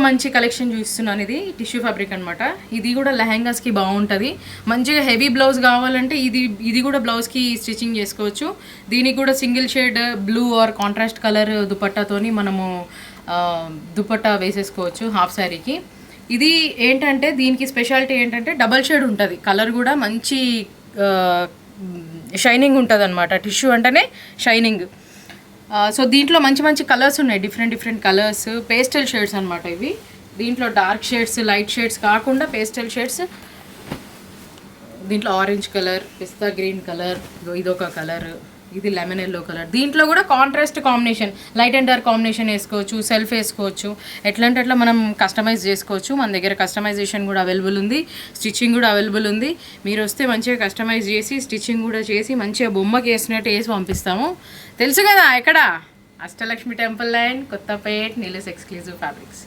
మంచి కలెక్షన్ చూస్తున్నాను. ఇది టిష్యూ ఫ్యాబ్రిక్ అనమాట. ఇది కూడా లెహెంగాస్కి బాగుంటుంది. మంచిగా హెవీ బ్లౌజ్ కావాలంటే ఇది కూడా బ్లౌజ్కి స్టిచ్చింగ్ చేసుకోవచ్చు. దీనికి కూడా single shade blue or contrast colour దుపట్టాతోని మనము దుపట్టా వేసేసుకోవచ్చు హాఫ్ శారీకి. ఇది ఏంటంటే దీనికి స్పెషాలిటీ ఏంటంటే డబల్ షేడ్ ఉంటుంది. కలర్ కూడా మంచి షైనింగ్ ఉంటుంది అనమాట. టిష్యూ అంటేనే షైనింగ్. సో దీంట్లో మంచి మంచి కలర్స్ ఉన్నాయి, డిఫరెంట్ కలర్స్, పేస్టల్ షేడ్స్ అనమాట ఇవి. దీంట్లో డార్క్ షేడ్స్, లైట్ షేడ్స్ కాకుండా పేస్టల్ షేడ్స్. దీంట్లో ఆరెంజ్ కలర్, పిస్తా గ్రీన్ కలర్, ఇదొక కలర్, ఇది లెమన్ ఎల్లో కలర్. దీంట్లో కూడా contrast combination, light and dark combination వేసుకోవచ్చు, సెల్ఫ్ వేసుకోవచ్చు. ఎట్లంటే అట్లా మనం కస్టమైజ్ చేసుకోవచ్చు. మన దగ్గర కస్టమైజేషన్ కూడా అవైలబుల్ ఉంది, స్టిచ్చింగ్ కూడా అవైలబుల్ ఉంది. మీరు వస్తే మంచిగా కస్టమైజ్ చేసి స్టిచ్చింగ్ కూడా చేసి మంచిగా బొమ్మకి వేసినట్టు వేసి పంపిస్తాము. తెలుసు కదా ఎక్కడ? Ashtalakshmi temple line, Kothapet, Neela's exclusive fabrics.